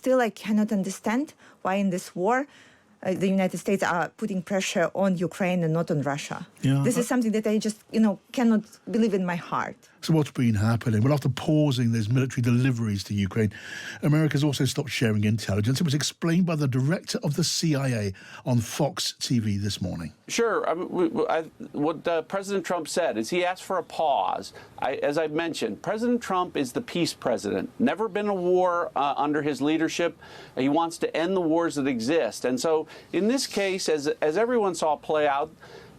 still I cannot understand why in this war the United States are putting pressure on Ukraine and not on Russia. Yeah. This is something that I just, cannot believe in my heart. So what's been happening? Well, after pausing those military deliveries to Ukraine, America's also stopped sharing intelligence. It was explained by the director of the CIA on Fox TV this morning. Sure. What President Trump said is he asked for a pause. As I've mentioned, President Trump is the peace president. Never been a war under his leadership. He wants to end the wars that exist. And so in this case, as everyone saw play out,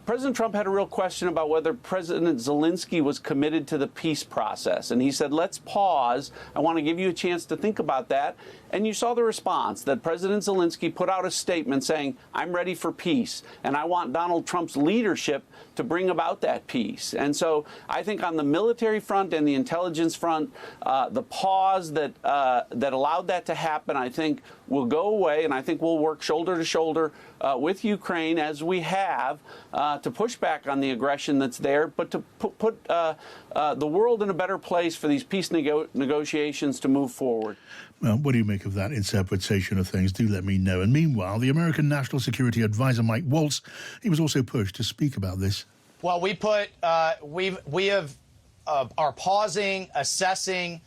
President Trump had a real question about whether President Zelensky was committed to the peace process. And he said, let's pause. I want to give you a chance to think about that. And you saw the response that President Zelensky put out a statement saying, I'm ready for peace. And I want Donald Trump's leadership to bring about that peace. And so I think on the military front and the intelligence front, the pause that allowed that to happen, I think will go away. And I think we'll work shoulder to shoulder with Ukraine as we have to push back on the aggression that's there, but to put the world in a better place for these peace negotiations to move forward. Well, what do you make of that interpretation of things? Do let me know. And meanwhile, the American National Security Advisor Mike Waltz, he was also pushed to speak about this. Well, we are pausing, assessing,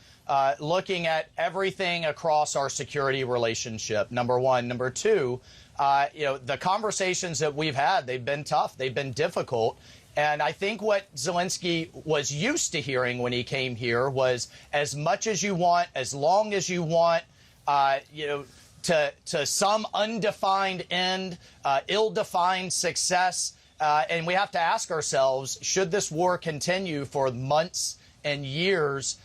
looking at everything across our security relationship. Number one. Number two, the conversations that we've had, they've been tough. They've been difficult. And I think what Zelensky was used to hearing when he came here was as much as you want, as long as you want, to some undefined end, ill-defined success. And we have to ask ourselves, should this war continue for months and years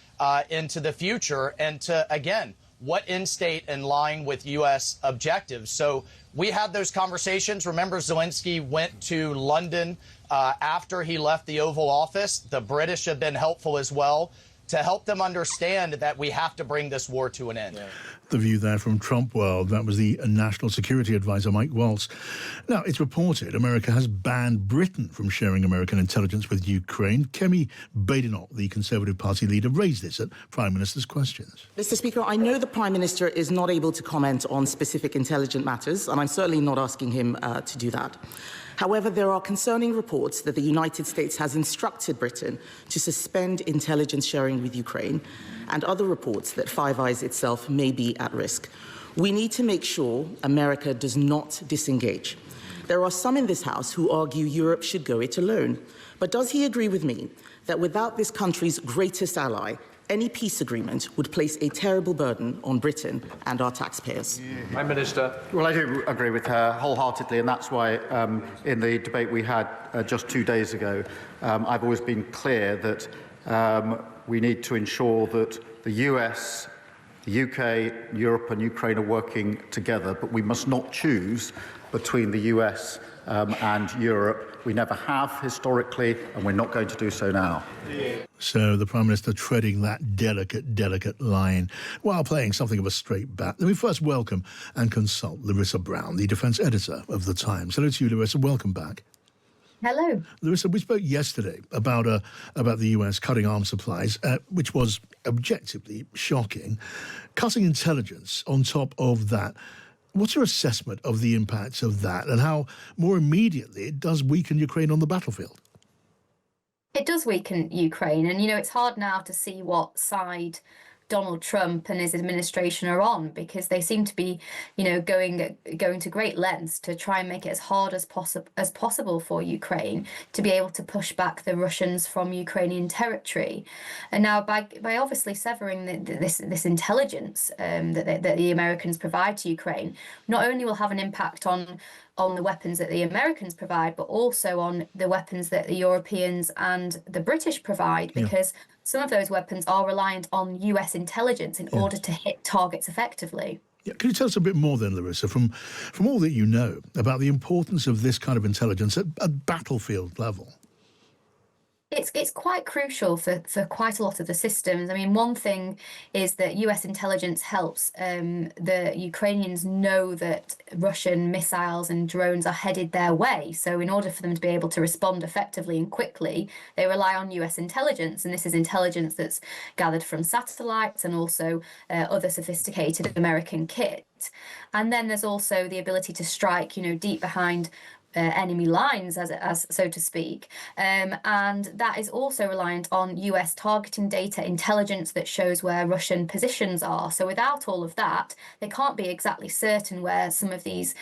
into the future? And to, again, what end state in line with U.S. objectives? So we had those conversations. Remember, Zelensky went to London after he left the Oval Office. The British have been helpful as well to help them understand that we have to bring this war to an end. Yeah. The view there from Trump World. That was the National Security Advisor, Mike Waltz. Now, it's reported America has banned Britain from sharing American intelligence with Ukraine. Kemi Badenoch, the Conservative Party leader, raised this at Prime Minister's questions. Mr. Speaker, I know the Prime Minister is not able to comment on specific intelligent matters, and I'm certainly not asking him to do that. However, there are concerning reports that the United States has instructed Britain to suspend intelligence sharing with Ukraine, and other reports that Five Eyes itself may be at risk. We need to make sure America does not disengage. There are some in this House who argue Europe should go it alone. But does he agree with me that without this country's greatest ally, any peace agreement would place a terrible burden on Britain and our taxpayers? Prime Minister. Well, I do agree with her wholeheartedly, and that's why in the debate we had just 2 days ago, I've always been clear that we need to ensure that the US, the UK, Europe and Ukraine are working together, but we must not choose between the US and Europe. We never have historically, and we're not going to do so now. So the Prime Minister treading that delicate line while playing something of a straight bat. Let me first welcome and consult Larissa Brown, the defence editor of The Times. Hello to you, Larissa. Welcome back. Hello. Larissa, we spoke yesterday about the US cutting arms supplies, which was objectively shocking. Cutting intelligence on top of that. What's your assessment of the impacts of that and how more immediately it does weaken Ukraine on the battlefield? It does weaken Ukraine. And, it's hard now to see what side Donald Trump and his administration are on, because they seem to be, going to great lengths to try and make it as hard as possible for Ukraine to be able to push back the Russians from Ukrainian territory. And now by obviously severing this intelligence that the Americans provide to Ukraine, not only will have an impact on the weapons that the Americans provide, but also on the weapons that the Europeans and the British provide, because some of those weapons are reliant on US intelligence in order to hit targets effectively. Yeah. Can you tell us a bit more then, Larissa, from all that you know about the importance of this kind of intelligence at battlefield level? It's quite crucial for quite a lot of the systems. I mean, one thing is that US intelligence helps the Ukrainians know that Russian missiles and drones are headed their way. So in order for them to be able to respond effectively and quickly, they rely on US intelligence. And this is intelligence that's gathered from satellites and also other sophisticated American kit. And then there's also the ability to strike, deep behind enemy lines, as so to speak, and that is also reliant on US targeting data intelligence that shows where Russian positions are. So without all of that, they can't be exactly certain where some of these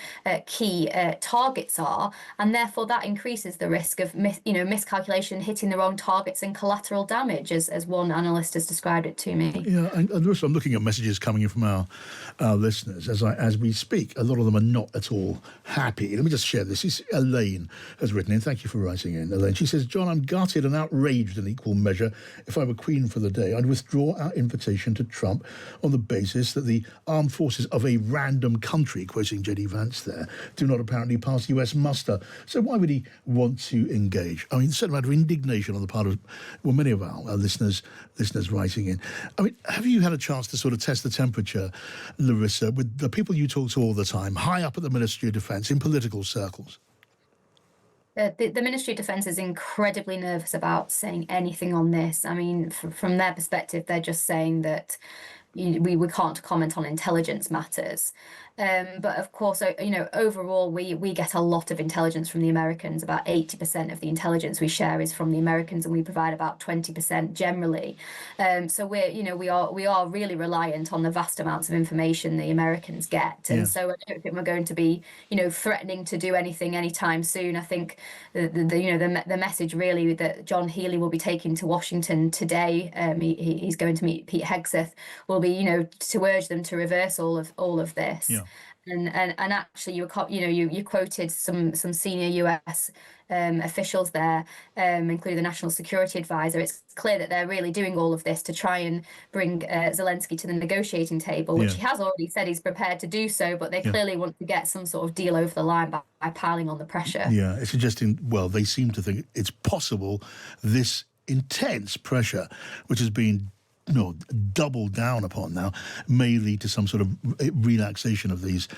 key targets are, and therefore that increases the risk of miscalculation, hitting the wrong targets, and collateral damage, as one analyst has described it to me. Yeah, and also I'm looking at messages coming in from our listeners as we speak. A lot of them are not at all happy. Let me just share this. Elaine has written in. Thank you for writing in, Elaine. She says, John, I'm gutted and outraged in equal measure. If I were Queen for the day, I'd withdraw our invitation to Trump on the basis that the armed forces of a random country, quoting J.D. Vance there, do not apparently pass US muster. So why would he want to engage? I mean, a certain amount of indignation on the part of, many of our listeners writing in. I mean, have you had a chance to sort of test the temperature, Larissa, with the people you talk to all the time, high up at the Ministry of Defence, in political circles? The Ministry of Defence is incredibly nervous about saying anything on this. I mean, from their perspective, they're just saying that we can't comment on intelligence matters. But of course, overall, we get a lot of intelligence from the Americans. About 80% of the intelligence we share is from the Americans, and we provide about 20% generally. So we are really reliant on the vast amounts of information the Americans get. And so I don't think we're going to be, threatening to do anything anytime soon. I think the message really that John Healey will be taking to Washington today, he's going to meet Pete Hegseth, will be, to urge them to reverse all of this. Yeah. And actually, you quoted some senior US officials there, including the National Security Advisor. It's clear that they're really doing all of this to try and bring Zelensky to the negotiating table, which he has already said he's prepared to do so, but they clearly want to get some sort of deal over the line by piling on the pressure. Yeah, it's suggesting, they seem to think it's possible this intense pressure, which has been doubled down upon now, may lead to some sort of relaxation of these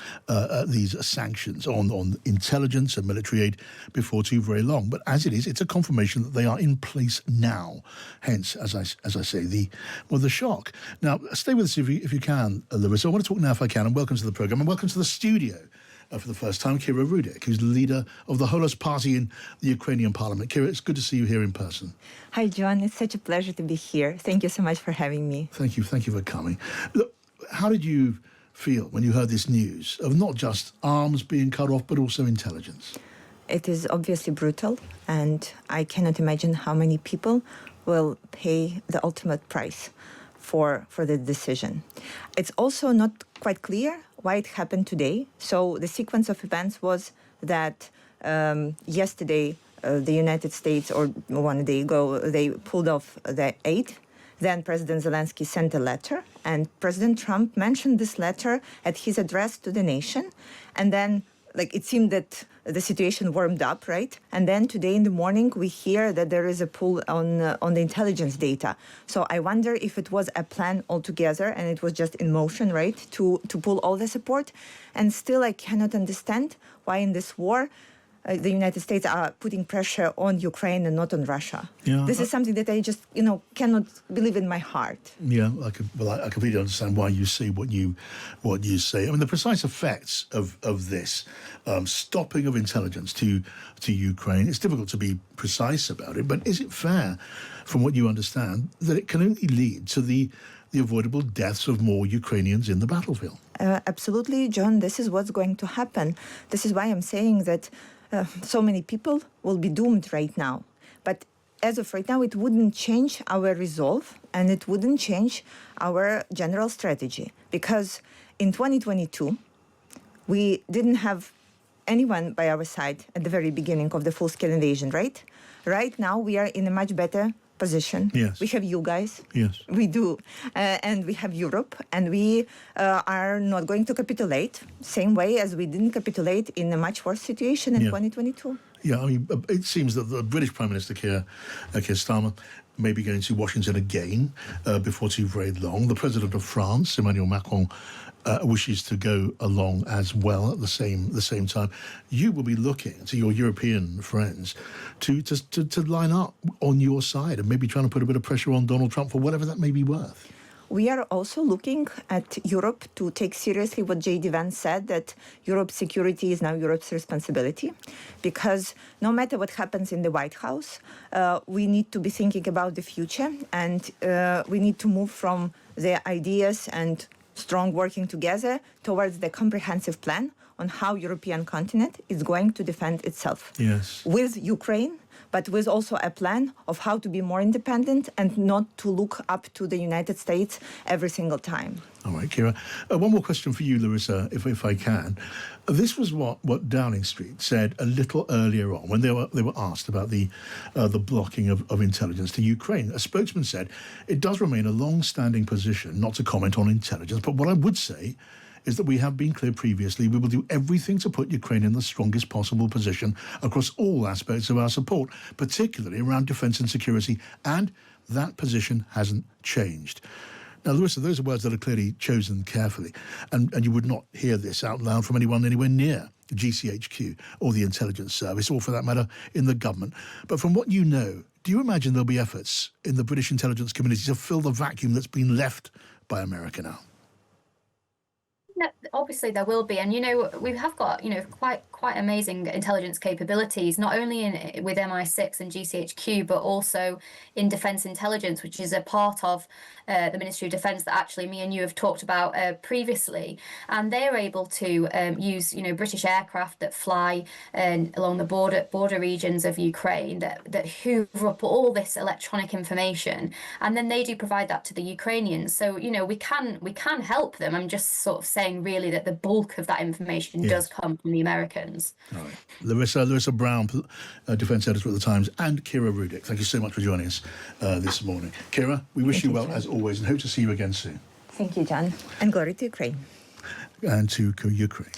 sanctions on intelligence and military aid before too very long. But as it is, it's a confirmation that they are in place now. Hence, as I say, the shock. Now, stay with us if you can, Larissa. I want to talk now, if I can, and welcome to the programme, and welcome to the studio. For the first time, Kira Rudik, who's the leader of the Holos Party in the Ukrainian parliament. Kira, it's good to see you here in person. Hi, John. It's such a pleasure to be here. Thank you so much for having me. Thank you for coming. Look, how did you feel when you heard this news of not just arms being cut off, but also intelligence? It is obviously brutal, and I cannot imagine how many people will pay the ultimate price for the decision. It's also not quite clear why it happened today. So the sequence of events was that yesterday the United States, or 1 day ago, they pulled off the aid. Then President Zelensky sent a letter, and President Trump mentioned this letter at his address to the nation. And then it seemed that the situation warmed up, right? And then today in the morning, we hear that there is a pull on the intelligence data. So I wonder if it was a plan altogether and it was just in motion, right, to pull all the support. And still, I cannot understand why in this war, the United States are putting pressure on Ukraine and not on Russia. Yeah, this is something that I just, cannot believe in my heart. Yeah, I completely understand why you say what you say. I mean, the precise effects of this stopping of intelligence to Ukraine, it's difficult to be precise about it, but is it fair, from what you understand, that it can only lead to the avoidable deaths of more Ukrainians in the battlefield? Absolutely, John. This is what's going to happen. This is why I'm saying that so many people will be doomed right now. But as of right now, it wouldn't change our resolve, and it wouldn't change our general strategy. Because in 2022, we didn't have anyone by our side at the very beginning of the full-scale invasion, right? Right now, we are in a much better position. Yes. We have you guys. Yes. We do. And we have Europe, and we are not going to capitulate, same way as we didn't capitulate in a much worse situation in 2022. Yeah, I mean, it seems that the British Prime Minister, Keir Starmer, may be going to Washington again before too very long. The President of France, Emmanuel Macron, wishes to go along as well at the same time. You will be looking to your European friends to line up on your side and maybe trying to put a bit of pressure on Donald Trump for whatever that may be worth. We are also looking at Europe to take seriously what J.D. Vance said, that Europe's security is now Europe's responsibility, because no matter what happens in the White House, we need to be thinking about the future, and we need to move from the ideas and strong working together towards the comprehensive plan on how European continent is going to defend itself. Yes. With Ukraine, but with also a plan of how to be more independent and not to look up to the United States every single time. All right, Kira. One more question for you, Larissa, if I can. This was what Downing Street said a little earlier on when they were asked about the blocking of intelligence to Ukraine. A spokesman said it does remain a long-standing position not to comment on intelligence, but what I would say is that we have been clear previously we will do everything to put Ukraine in the strongest possible position across all aspects of our support, particularly around defence and security, and that position hasn't changed. Now, Larissa, those are words that are clearly chosen carefully, and you would not hear this out loud from anyone anywhere near the GCHQ or the intelligence service, or for that matter, in the government. But from what you know, do you imagine there'll be efforts in the British intelligence community to fill the vacuum that's been left by America now? Obviously there will be, and we have got quite amazing intelligence capabilities, not only with MI6 and GCHQ, but also in defence intelligence, which is a part of the Ministry of Defence that actually me and you have talked about previously, and they're able to use British aircraft that fly along the border regions of Ukraine that hoover up all this electronic information, and then they do provide that to the Ukrainians. So we can help them. I'm just sort of saying really that the bulk of that information does come from the Americans. All right. Larissa Brown, Defence Editor at The Times, and Kira Rudik, thank you so much for joining us this morning. Kira, we wish you well as always and hope to see you again soon. Thank you, John. And glory to Ukraine. And to Ukraine.